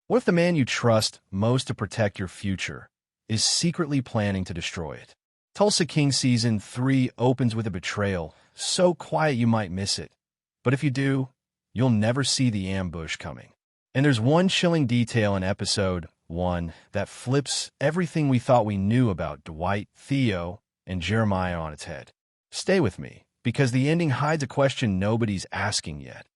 What if the man you trust most to protect your future is secretly planning to destroy it? Tulsa King Season 3 opens with a betrayal, so quiet you might miss it. But if you do, you'll never see the ambush coming. And there's one chilling detail in Episode 1 that flips everything we thought we knew about Dwight, Theo, and Jeremiah on its head. Stay with me, because the ending hides a question nobody's asking yet,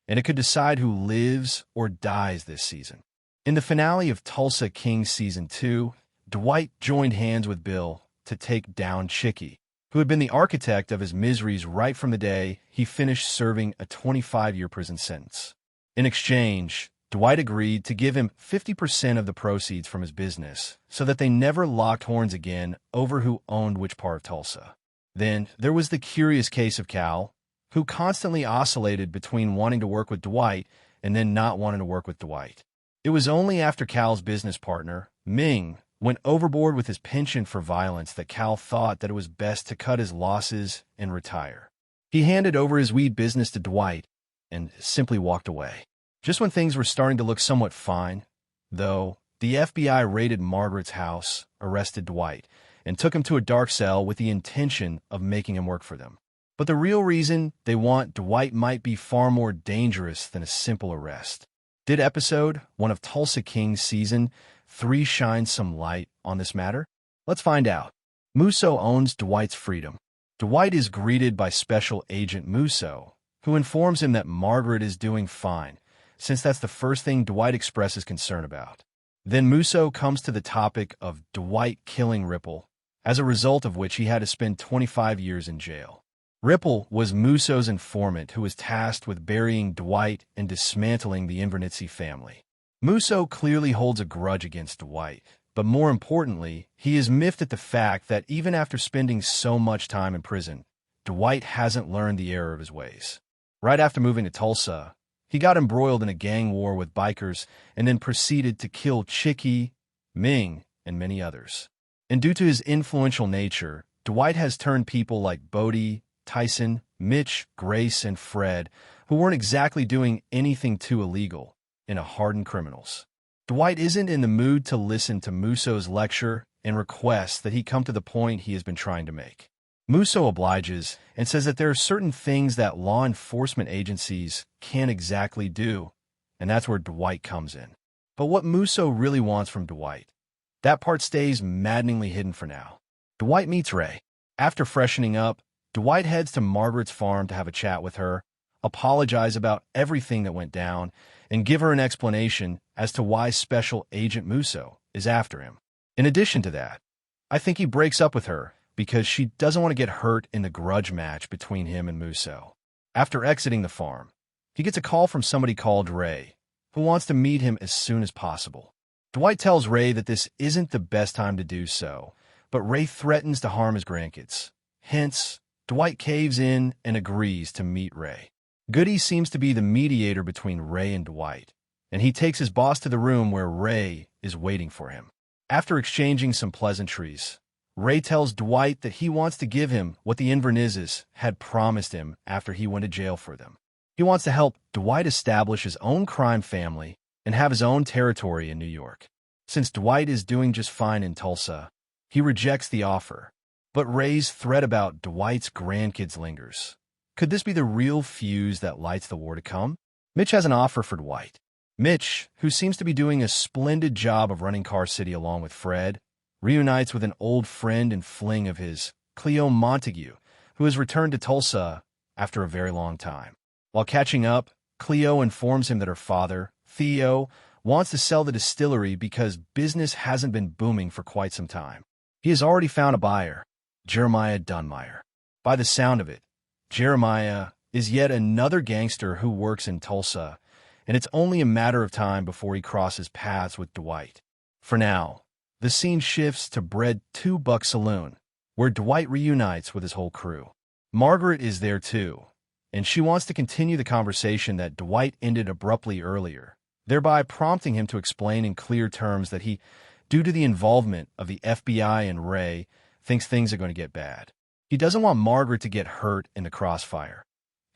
and it could decide who lives or dies this season. In the finale of Tulsa King Season 2, Dwight joined hands with Bill to take down Chicky, who had been the architect of his miseries right from the day he finished serving a 25-year prison sentence. In exchange, Dwight agreed to give him 50% of the proceeds from his business so that they never locked horns again over who owned which part of Tulsa. Then there was the curious case of Cal, who constantly oscillated between wanting to work with Dwight and then not wanting to work with Dwight. It was only after Cal's business partner, Ming, went overboard with his penchant for violence that Cal thought that it was best to cut his losses and retire. He handed over his weed business to Dwight and simply walked away. Just when things were starting to look somewhat fine, though, the FBI raided Margaret's house, arrested Dwight, and took him to a dark cell with the intention of making him work for them. But the real reason they want Dwight might be far more dangerous than a simple arrest. Did Episode 1 of Tulsa King Season 3 shine some light on this matter? Let's find out. Musso owns Dwight's freedom. Dwight is greeted by Special Agent Musso, who informs him that Margaret is doing fine, since that's the first thing Dwight expresses concern about. Then Musso comes to the topic of Dwight killing Ripple, as a result of which he had to spend 25 years in jail. Ripple was Musso's informant who was tasked with burying Dwight and dismantling the Invernizzi family. Musso clearly holds a grudge against Dwight, but more importantly, he is miffed at the fact that even after spending so much time in prison, Dwight hasn't learned the error of his ways. Right after moving to Tulsa, he got embroiled in a gang war with bikers and then proceeded to kill Chicky, Ming, and many others. And due to his influential nature, Dwight has turned people like Bodie, Tyson, Mitch, Grace, and Fred, who weren't exactly doing anything too illegal, into hardened criminals. Dwight isn't in the mood to listen to Musso's lecture and requests that he come to the point he has been trying to make. Musso obliges and says that there are certain things that law enforcement agencies can't exactly do, and that's where Dwight comes in. But what Musso really wants from Dwight, that part stays maddeningly hidden for now. Dwight meets Ray. After freshening up, Dwight heads to Margaret's farm to have a chat with her, apologize about everything that went down, and give her an explanation as to why Special Agent Musso is after him. In addition to that, I think he breaks up with her because she doesn't want to get hurt in the grudge match between him and Musso. After exiting the farm, he gets a call from somebody called Ray, who wants to meet him as soon as possible. Dwight tells Ray that this isn't the best time to do so, but Ray threatens to harm his grandkids. Hence, Dwight caves in and agrees to meet Ray. Goody seems to be the mediator between Ray and Dwight, and he takes his boss to the room where Ray is waiting for him. After exchanging some pleasantries, Ray tells Dwight that he wants to give him what the Invernizzes had promised him after he went to jail for them. He wants to help Dwight establish his own crime family and have his own territory in New York. Since Dwight is doing just fine in Tulsa, he rejects the offer. But Ray's threat about Dwight's grandkids lingers. Could this be the real fuse that lights the war to come? Mitch has an offer for Dwight. Mitch, who seems to be doing a splendid job of running Car City along with Fred, reunites with an old friend and fling of his, Cleo Montague, who has returned to Tulsa after a very long time. While catching up, Cleo informs him that her father, Theo, wants to sell the distillery because business hasn't been booming for quite some time. He has already found a buyer, Jeremiah Dunmeyer. By the sound of it, Jeremiah is yet another gangster who works in Tulsa, and it's only a matter of time before he crosses paths with Dwight. For now, the scene shifts to Bread 2 Buck Saloon, where Dwight reunites with his whole crew. Margaret is there too, and she wants to continue the conversation that Dwight ended abruptly earlier, thereby prompting him to explain in clear terms that he, due to the involvement of the FBI and Ray, thinks things are going to get bad. He doesn't want Margaret to get hurt in the crossfire.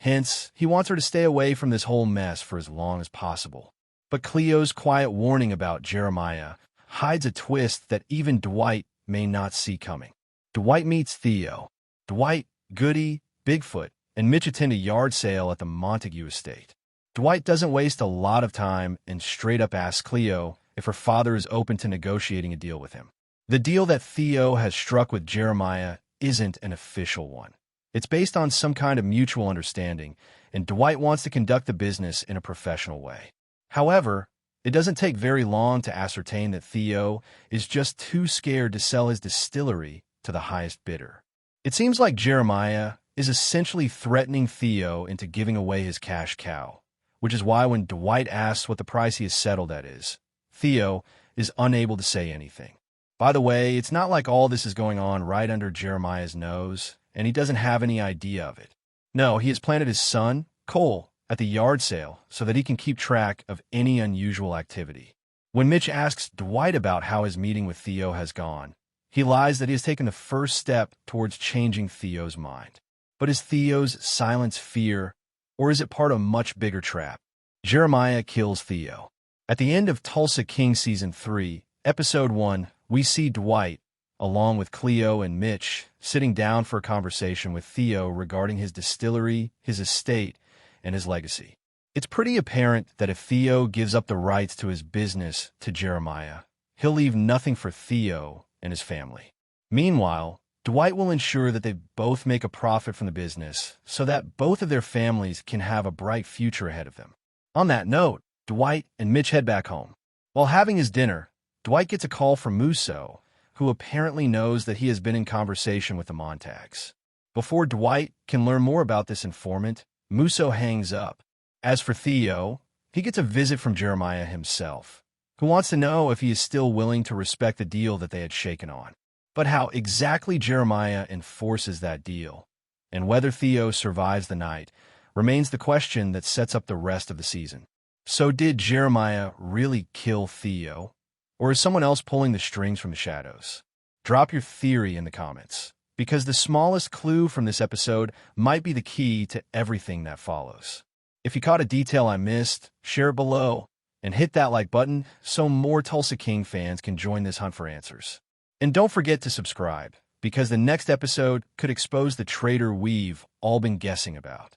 Hence, he wants her to stay away from this whole mess for as long as possible. But Cleo's quiet warning about Jeremiah hides a twist that even Dwight may not see coming. Dwight meets Theo. Dwight, Goody, Bigfoot, and Mitch attend a yard sale at the Montague estate. Dwight doesn't waste a lot of time and straight up asks Cleo if her father is open to negotiating a deal with him. The deal that Theo has struck with Jeremiah isn't an official one. It's based on some kind of mutual understanding, and Dwight wants to conduct the business in a professional way. However, it doesn't take very long to ascertain that Theo is just too scared to sell his distillery to the highest bidder. It seems like Jeremiah is essentially threatening Theo into giving away his cash cow, which is why when Dwight asks what the price he has settled at is, Theo is unable to say anything. By the way, it's not like all this is going on right under Jeremiah's nose, and he doesn't have any idea of it. No, he has planted his son, Cole, at the yard sale so that he can keep track of any unusual activity. When Mitch asks Dwight about how his meeting with Theo has gone, he lies that he has taken the first step towards changing Theo's mind. But is Theo's silence fear, or is it part of a much bigger trap? Jeremiah kills Theo. At the end of Tulsa King Season 3, Episode 1, we see Dwight, along with Cleo and Mitch, sitting down for a conversation with Theo regarding his distillery, his estate, and his legacy. It's pretty apparent that if Theo gives up the rights to his business to Jeremiah, he'll leave nothing for Theo and his family. Meanwhile, Dwight will ensure that they both make a profit from the business so that both of their families can have a bright future ahead of them. On that note, Dwight and Mitch head back home. While having his dinner, Dwight gets a call from Musso, who apparently knows that he has been in conversation with the Montagues. Before Dwight can learn more about this informant, Musso hangs up. As for Theo, he gets a visit from Jeremiah himself, who wants to know if he is still willing to respect the deal that they had shaken on. But how exactly Jeremiah enforces that deal, and whether Theo survives the night, remains the question that sets up the rest of the season. So did Jeremiah really kill Theo, or is someone else pulling the strings from the shadows? Drop your theory in the comments, because the smallest clue from this episode might be the key to everything that follows. If you caught a detail I missed, share it below, and hit that like button so more Tulsa King fans can join this hunt for answers. And don't forget to subscribe, because the next episode could expose the traitor we've all been guessing about.